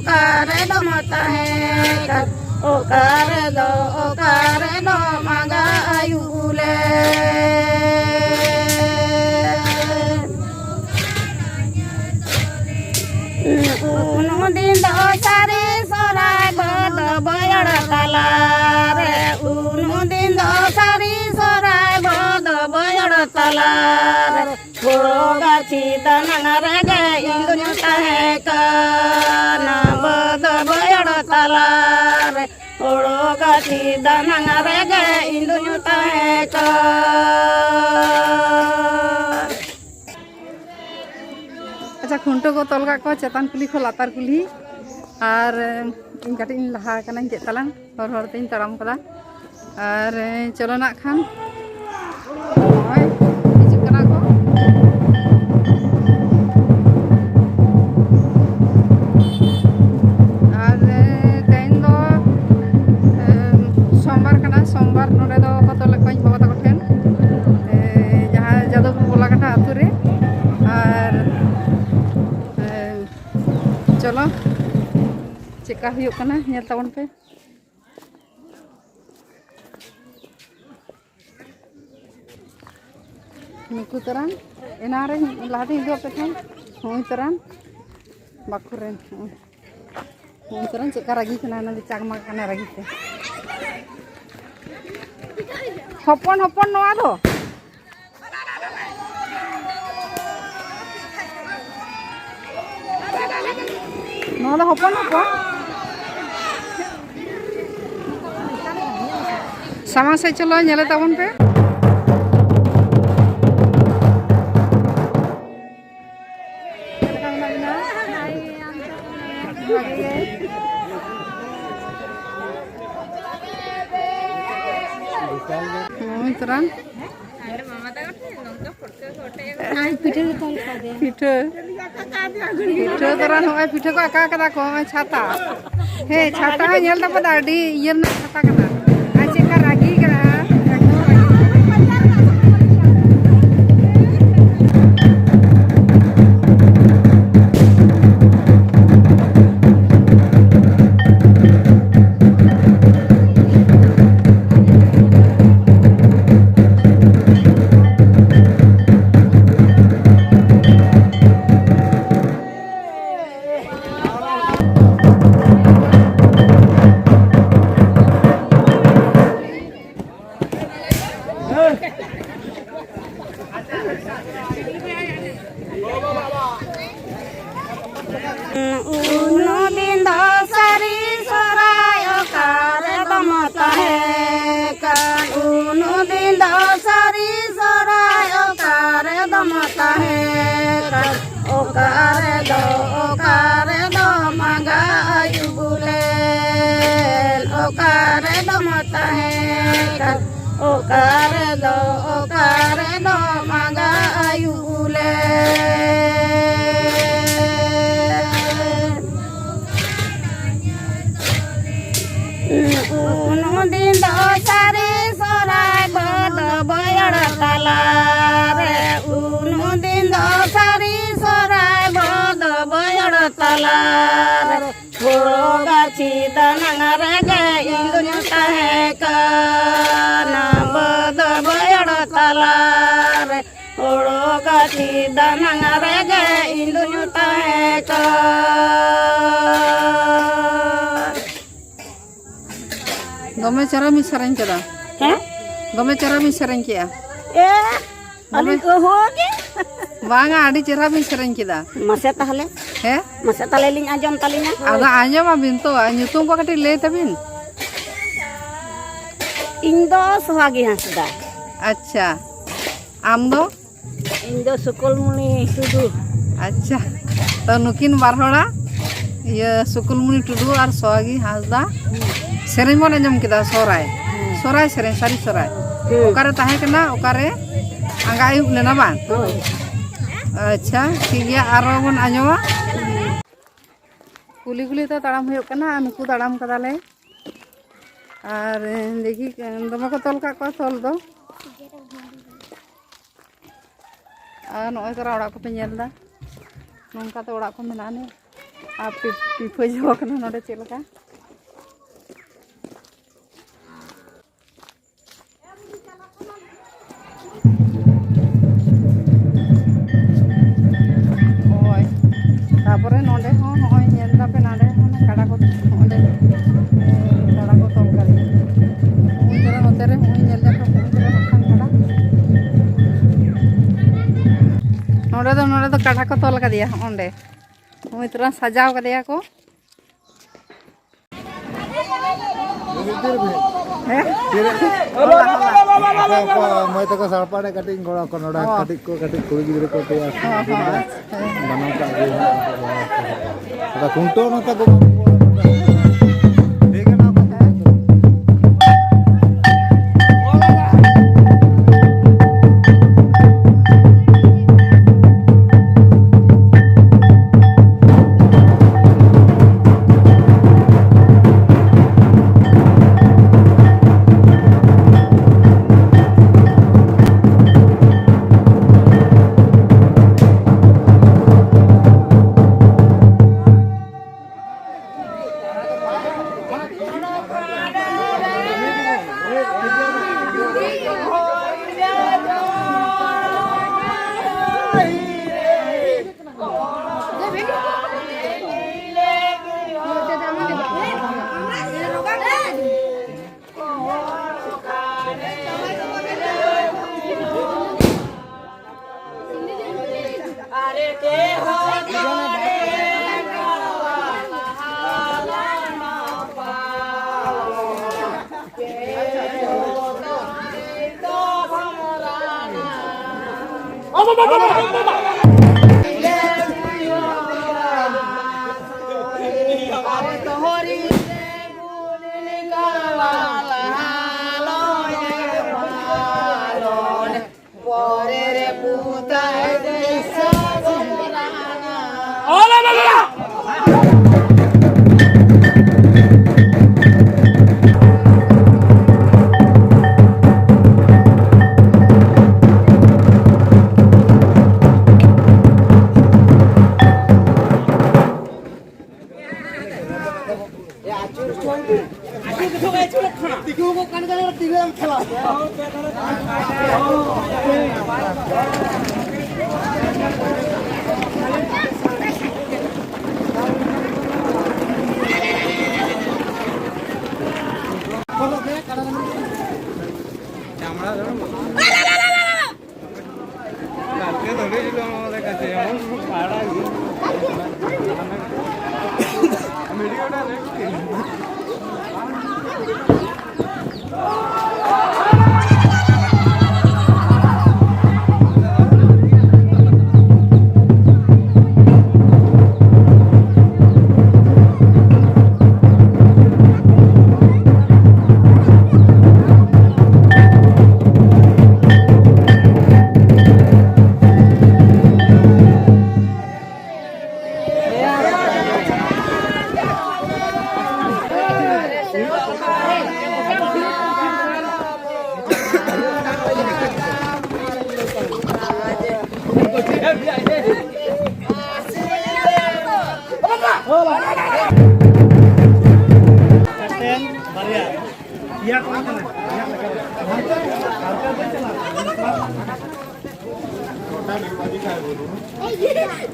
okare do mata hekat okare do maga ayule unudin do sari sorai bodo boyar talare unudin do sari sorai bodo boyar talare boro gachi tanangare ge indunya tahekana bodo boyar talare boro gachi tanangare ge indunya tahekana अच्छा खुंटो को तोल को चेतान कुली को लातार कुली और इन कटी इन लहा कना check तलांग हर तीन तराम कदा और चलो ना खान ओय हिजुग कना को और तेन दो सोमवार कना सोमवार नोडे दो को तोल को बाबा तको ठेन जहां जादवपुर बोला कथा आतु रे और चलो चेका हुयुग कना नेल ताबन पे नुकु तरन एनारे लाहते हिदो पे थान होई तरन बाकुरेन होई तरन चेका रागी कना ना चाकमा कना रागी पे हपन हपन नोआ दो nó là hộp quá sama saya chalo nyale tabon pe terang पिठो तरन होय पिठो को आका कदा को छाता हे छाता नेल ता पदा डी इयर ना छाता कना आचे का रागी करा unudin do sari sorai okare do mata hekat unudin do sari sorai okare do mata hekat okare do maga ayule okare do mata hekat okare do maga ayule unudin do sari sorai bodo boyar talare unudin do sari sorai bodo boyar talare boro gachi tanangare ge indunya tahekana bodo boyar talare boro gachi tanangare ge indunya tahekana गमे चरा मी सरन केदा हैं गमे चरा मी सरन किया ए अली को होगे वांगा आडी चरा मी सरन केदा मसे ताहले हे मसे ताले लिंग आजम तालिना आदा आजम अबिन तो nyutum को कटी ले तबिन इन दो सुहागी हंसदा अच्छा आम दो इन दो सुकुलमुनि टुडू अच्छा तो नुकिन बारहोड़ा ये सुकुलमुनि टुडू और सोहागी हासदा सेरेन मन अंजम केदा सोराय सोराय सेरेन सारी सोराय ओकारे ताहे कना ओकारे आंगा आयुब लेना बांग अच्छा ठीक है आरो बन आंजमा कुली कुली तो ताड़ाम हुयो कना नुकु ताड़ाम कदाले और देखी दमे को तोल का तोल दो और नय तरा ओड़ा को पे नेलदा नोंका तो ओड़ा को मेनाने पिफो जो नोडे चलका तारपरे नोडे हो नय नेल दापे नाडे काड़ा को ओंडे काड़ा को तोल करी उनरे नोतेरे हुई नेल दापे उनरे खान काड़ा नोडे तो काड़ा को तोल कदिया ओंडे हुई तरह सजाव कदिया को मैं तो साड़पाड़े कटिंग गोड़ा को नोड़ा कटिंग को कुड़ी गिरे को ते बना का कुंटो न तक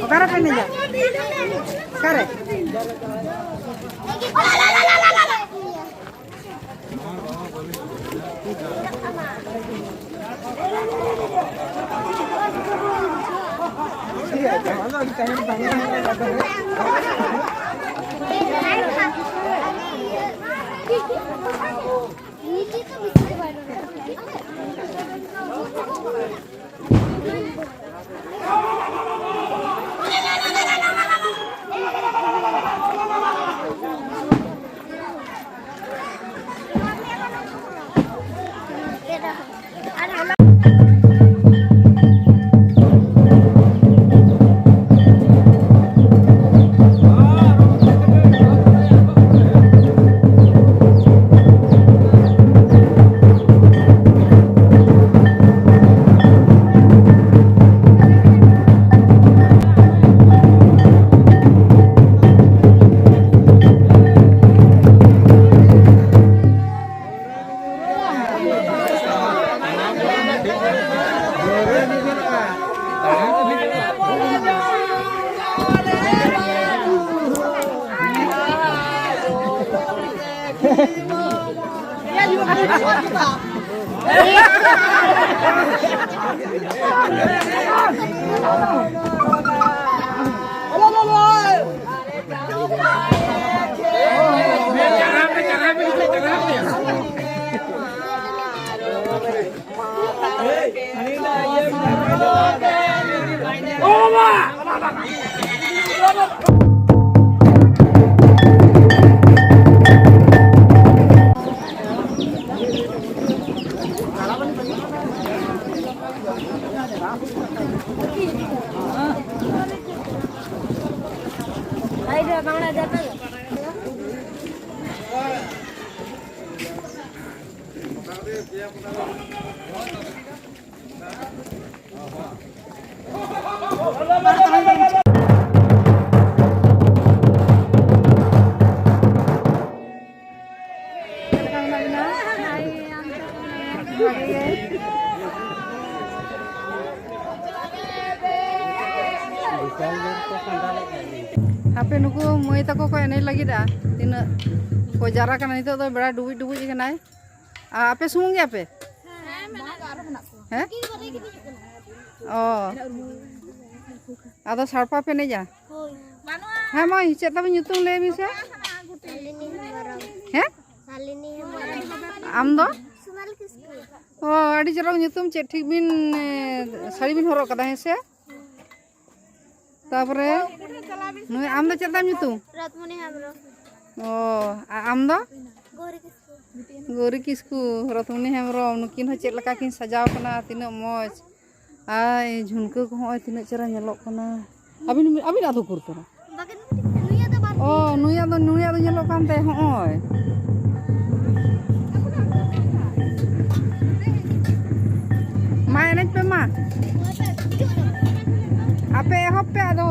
Okara pe niya. Kare. Hape nuku moi tako ko enai lagi dah. Tina ko jara kana nito to bera dubi dubi kanai. Ape sumung ya ape? Heh? Oh. Ado sarpa pe ne ja? Heh moi chet tabe nyutung le bisa? Heh? Am do? Oh, adi jarang nyutum chet thik bin sari bin horok kada hese? Tapore nuy am do chet tam nyutum? Ratmuni Hemro. Oh, am do? Gori Kisku. Gori Kisku, Ratmuni Hemro, nukin ho chet leka kin sajau kana tinauk moj. Ai jhunka ko hoy tinauk chera nyelok kana. Abin ado kur tara. Bagian nuya da bar. Oh, nuya do nyelok kan te hoy. Ma enej pe ma. Ape hoppe ado.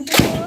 ᱡᱚᱦᱟᱨ